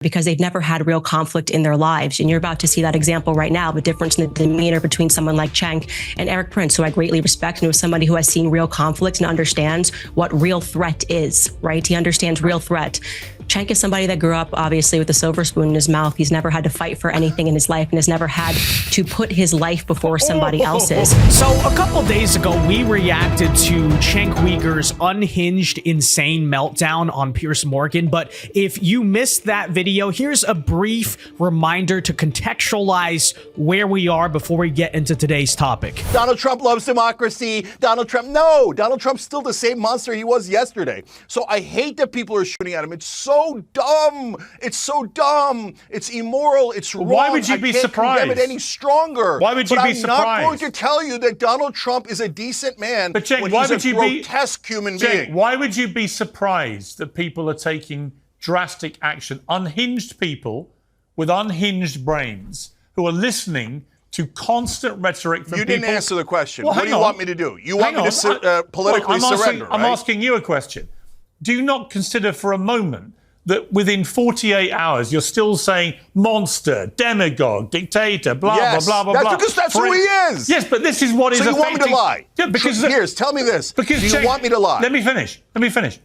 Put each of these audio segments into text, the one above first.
because they've never had real conflict in their lives. And you're about to see that example right now, the difference in the demeanor between someone like Cenk and Eric Prince, who I greatly respect, and who is somebody who has seen real conflict and understands what real threat is, right? He understands real threat. Cenk is somebody that grew up, obviously, with a silver spoon in his mouth. He's never had to fight for anything in his life and has never had to put his life before somebody else's. So a couple days ago, we reacted to Cenk Uygur's unhinged, insane meltdown on Piers Morgan. But if you missed that video, here's a brief reminder to contextualize where we are before we get into today's topic. Donald Trump loves democracy. Donald Trump's still the same monster he was yesterday. So I hate that people are shooting at him. It's so dumb. It's so dumb. It's immoral. It's wrong. Why would you be surprised? I can't condemn it any stronger. Why would you be surprised? I'm not going to tell you that Donald Trump is a decent man, but Cenk, when why he's would a you grotesque human being. Why would you be surprised that people are taking drastic action? Unhinged people with unhinged brains who are listening to constant rhetoric from people. You didn't answer the question. Well, what do you want me to do? You want me to politically surrender, right? I'm asking you a question. Do you not consider for a moment that within 48 hours you're still saying monster, demagogue, dictator, blah, yes, blah, blah, blah, blah. Because that's who he is. Yes, but this is what is affecting... So you want me to lie? Yeah, because... Piers, tell me this. Because do you want me to lie? Let me finish.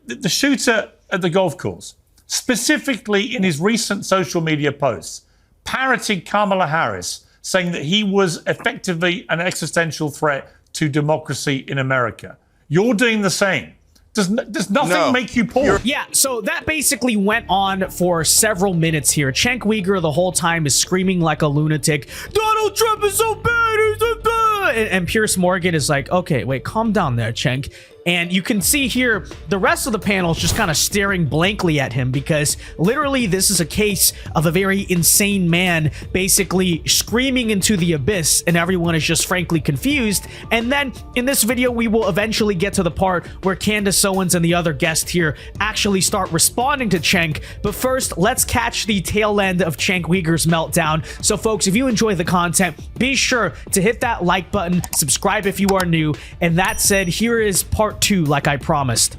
The shooter at the golf course, specifically in his recent social media posts, parroted Kamala Harris, saying that he was effectively an existential threat to democracy in America. You're doing the same. Does nothing make you poor? Yeah, so that basically went on for several minutes here. Cenk Uygur the whole time is screaming like a lunatic, Donald Trump is so bad, he's so bad. And Piers Morgan is like, okay, wait, calm down there, Cenk. And you can see here, the rest of the panel is just kind of staring blankly at him because literally this is a case of a very insane man basically screaming into the abyss and everyone is just frankly confused. And then in this video, we will eventually get to the part where Candace Owens and the other guest here actually start responding to Cenk. But first, let's catch the tail end of Cenk Uygur's meltdown. So folks, if you enjoy the content, be sure to hit that like button, subscribe if you are new. And that said, here is part 2, like I promised.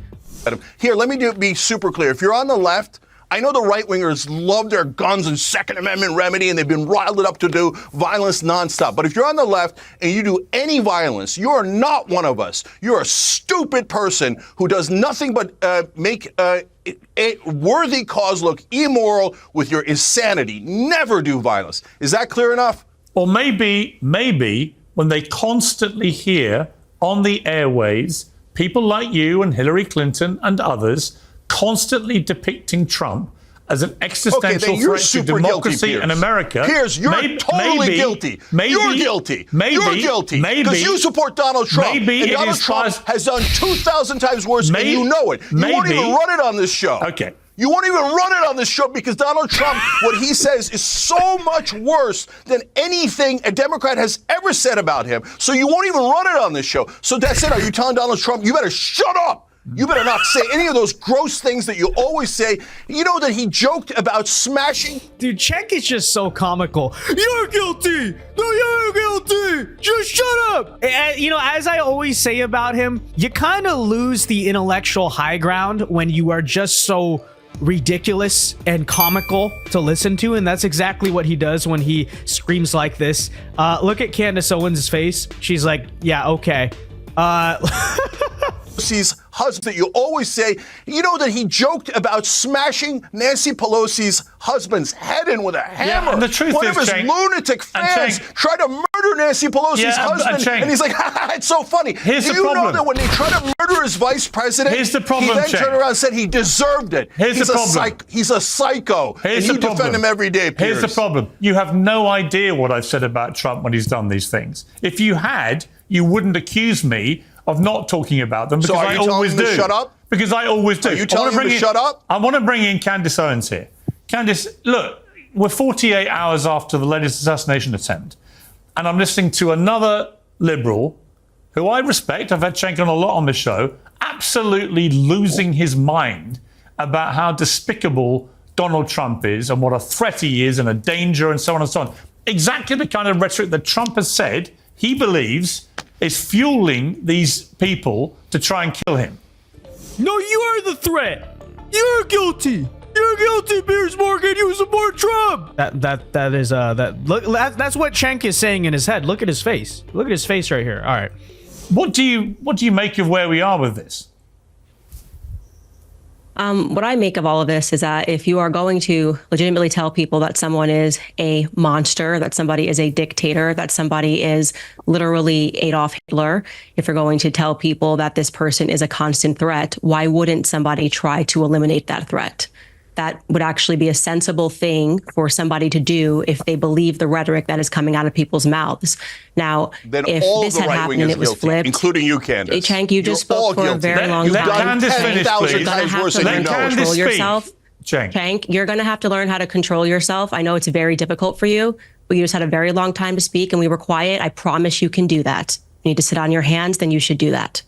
Here, let me be super clear. If you're on the left, I know the right-wingers love their guns and Second Amendment remedy, and they've been riled up to do violence nonstop. But if you're on the left and you do any violence, you are not one of us. You're a stupid person who does nothing but make a worthy cause look immoral with your insanity. Never do violence. Is that clear enough? Or maybe when they constantly hear on the airways people like you and Hillary Clinton and others constantly depicting Trump as an existential threat to democracy in America. Piers, you're totally guilty. You're guilty. You're guilty. Because you support Donald Trump. And Donald Trump has done 2,000 times worse, and you know it. You won't even run it on this show. Okay. You won't even run it on this show because Donald Trump, what he says is so much worse than anything a Democrat has ever said about him. So you won't even run it on this show. So that's it. Are you telling Donald Trump, you better shut up? You better not say any of those gross things that you always say. You know that he joked about smashing. Dude, Cenk is just so comical. You're guilty. No, you're guilty. Just shut up. And, you know, as I always say about him, you kind of lose the intellectual high ground when you are just so ridiculous and comical to listen to, and that's exactly what he does when he screams like this. Look at Candace Owens' face. She's like, yeah, okay. Pelosi's husband that you always say, you know that he joked about smashing Nancy Pelosi's husband's head in with a hammer. Yeah, and the truth One is, of his lunatic fans tried to murder Nancy Pelosi's husband, and he's like, it's so funny. Here's Do you know that when they tried to murder his vice president, here's the problem, he then turned around and said he deserved it. Here's the problem. He's a psycho, and you defend him every day, Piers. Here's the problem. You have no idea what I've said about Trump when he's done these things. If you had, you wouldn't accuse me of not talking about them, because I always do. Shut up? Because I always do. Are you telling him to shut up? I want to bring in Candace Owens here. Candace, look, we're 48 hours after the latest assassination attempt, and I'm listening to another liberal who I respect. I've had Cenk on a lot on the show, absolutely losing his mind about how despicable Donald Trump is and what a threat he is and a danger and so on and so on. Exactly the kind of rhetoric that Trump has said he believes is fueling these people to try and kill him. No, you are the threat. You're guilty. You're guilty, Piers Morgan. You support Trump. That's what Cenk is saying in his head. Look at his face. Look at his face right here. All right. What do you make of where we are with this? What I make of all of this is that if you are going to legitimately tell people that someone is a monster, that somebody is a dictator, that somebody is literally Adolf Hitler, if you're going to tell people that this person is a constant threat, why wouldn't somebody try to eliminate that threat? That would actually be a sensible thing for somebody to do if they believe the rhetoric that is coming out of people's mouths. Now, then if all this the had right happened and it was guilty, flipped, including you, Candace. Cenk, you just spoke for a very long You've time. done Candace finish, 10,000 please. times worse than you know. Control yourself. Cenk, you're going to have to learn how to control yourself. I know it's very difficult for you, but you just had a very long time to speak and we were quiet. I promise you can do that. You need to sit on your hands, then you should do that.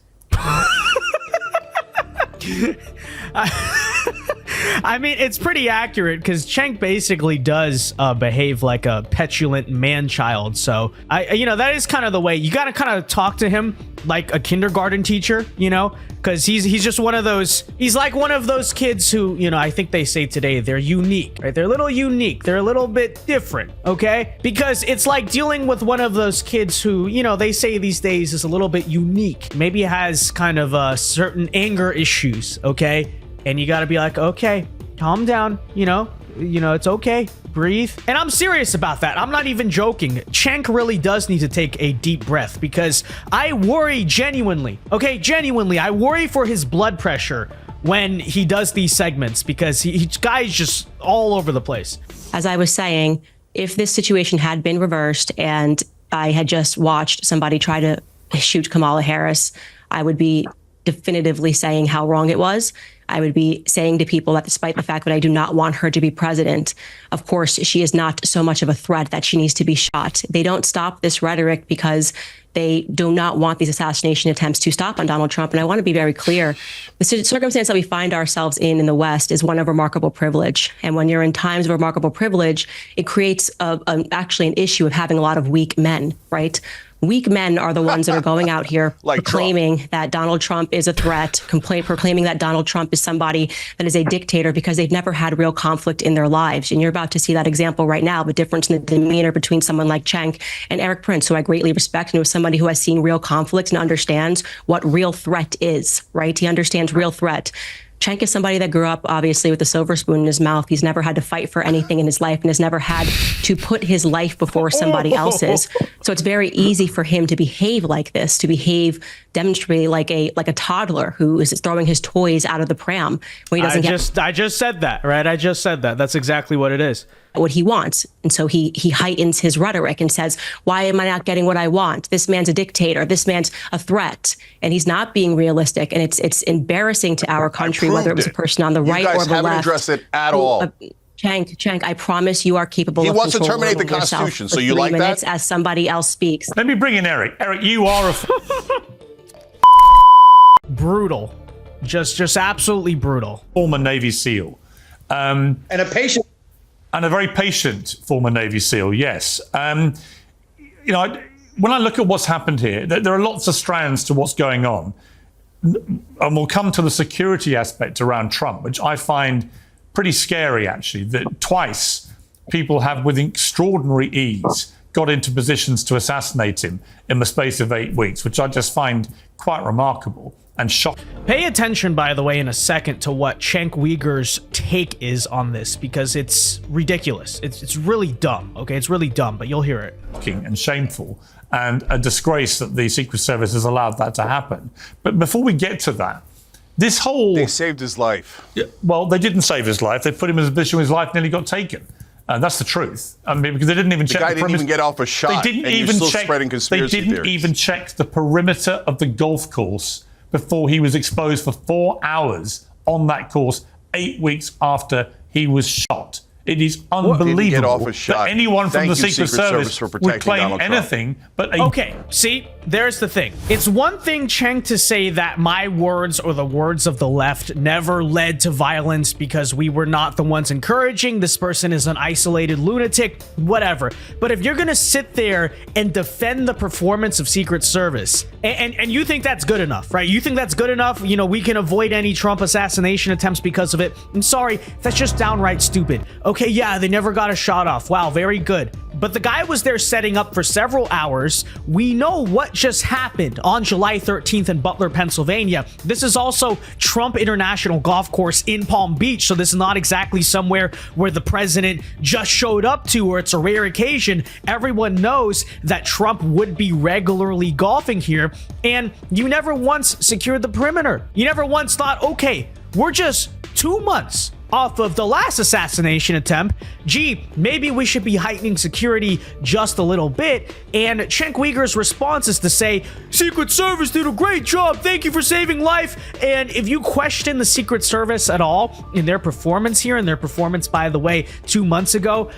I mean, it's pretty accurate because Cenk basically does behave like a petulant man-child. So, that is kind of the way. You got to kind of talk to him like a kindergarten teacher, because he's just one of those. He's like one of those kids who, I think they say today they're unique, right? They're a little unique. They're a little bit different, okay? Because it's like dealing with one of those kids who, they say these days is a little bit unique. Maybe has kind of certain anger issues, okay? And you got to be like, okay, calm down, it's okay, breathe. And I'm serious about that. I'm not even joking. Cenk really does need to take a deep breath because I worry genuinely, I worry for his blood pressure when he does these segments because he's guy's just all over the place. As I was saying, if this situation had been reversed and I had just watched somebody try to shoot Kamala Harris, I would be definitively saying how wrong it was. I would be saying to people that despite the fact that I do not want her to be president, of course, she is not so much of a threat that she needs to be shot. They don't stop this rhetoric because they do not want these assassination attempts to stop on Donald Trump. And I want to be very clear. The circumstance that we find ourselves in the West is one of remarkable privilege. And when you're in times of remarkable privilege, it creates actually an issue of having a lot of weak men, right? Weak men are the ones that are going out here like proclaiming that Donald Trump is a threat, proclaiming that Donald Trump is somebody that is a dictator because they've never had real conflict in their lives. And you're about to see that example right now, the difference in the demeanor between someone like Cenk and Eric Prince, who I greatly respect, and who is somebody who has seen real conflict and understands what real threat is, right? He understands real threat. Cenk is somebody that grew up, obviously, with a silver spoon in his mouth. He's never had to fight for anything in his life and has never had to put his life before somebody else's. So it's very easy for him to behave like this, to behave demonstrably like a toddler who is throwing his toys out of the pram when he doesn't I just said that, right? I just said that. That's exactly what it is. What he wants. And so he heightens his rhetoric and says, why am I not getting what I want? This man's a dictator. This man's a threat. And he's not being realistic. And it's embarrassing to our country, whether it was a person on the right or the left. You guys haven't addressed it at all. Cenk, I promise you are capable he of wants to control terminate the over yourself Constitution, for so you 3 like minutes that? as somebody else speaks. Let me bring in Eric. Eric, you are brutal. Just absolutely brutal. Former Navy SEAL. And a patient. And a very patient former Navy SEAL, yes. When I look at what's happened here, there are lots of strands to what's going on. And we'll come to the security aspect around Trump, which I find pretty scary, actually, that twice people have, with extraordinary ease, got into positions to assassinate him in the space of 8 weeks, which I just find quite remarkable and shocking. Pay attention, by the way, in a second to what Cenk Uygur's take is on this, because it's ridiculous. It's really dumb, okay? It's really dumb, but you'll hear it. And shameful, and a disgrace that the Secret Service has allowed that to happen. But before we get to that, this whole... They saved his life. Well, they didn't save his life. They put him in a position where his life nearly got taken. That's the truth. I mean, because they didn't even check the guy didn't even get off a shot. They didn't and even you're still check. Spreading conspiracy They didn't theories. even check the perimeter of the golf course before he was exposed for 4 hours on that course 8 weeks after he was shot. It is unbelievable off a shot. that anyone from Thank the you, Secret Service Service for would protecting claim Donald Trump. anything but a... Okay, see, There's the thing. It's one thing, Cenk, to say that my words or the words of the left never led to violence because we were not the ones encouraging. This person is an isolated lunatic, whatever. But if you're going to sit there and defend the performance of Secret Service, and you think that's good enough, right? You think that's good enough? You know, we can avoid any Trump assassination attempts because of it. I'm sorry, that's just downright stupid. Okay, yeah, they never got a shot off. Wow, very good. But the guy was there setting up for several hours. We know what just happened on July 13th in Butler, Pennsylvania. This is also Trump International Golf Course in Palm Beach, so this is not exactly somewhere where the president just showed up to, or it's a rare occasion. Everyone knows that Trump would be regularly golfing here, and you never once secured the perimeter. You never once thought, okay, we're just 2 months off of the last assassination attempt. Gee, maybe we should be heightening security just a little bit. And Cenk Uygur's response is to say, Secret Service did a great job. Thank you for saving life. And if you question the Secret Service at all in their performance here, and their performance, by the way, 2 months ago,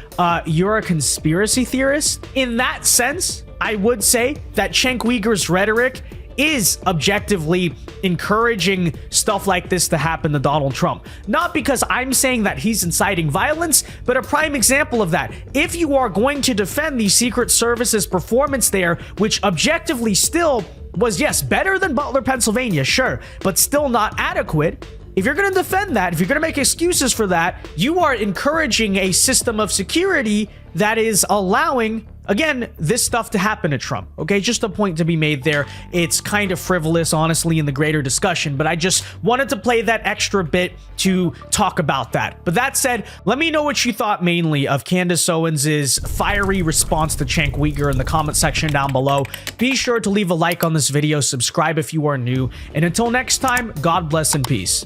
you're a conspiracy theorist. In that sense, I would say that Cenk Uygur's rhetoric is objectively encouraging stuff like this to happen to Donald Trump. Not because I'm saying that he's inciting violence, but a prime example of that. If you are going to defend the Secret Service's performance there, which objectively still was, yes, better than Butler, Pennsylvania, sure, but still not adequate. If you're going to defend that, if you're going to make excuses for that, you are encouraging a system of security that is allowing, again, this stuff to happen to Trump. Okay, just a point to be made there. It's kind of frivolous, honestly, in the greater discussion, but I just wanted to play that extra bit to talk about that. But that said, let me know what you thought mainly of Candace Owens' fiery response to Cenk Uygur in the comment section down below. Be sure to leave a like on this video, subscribe if you are new, and until next time, God bless and peace.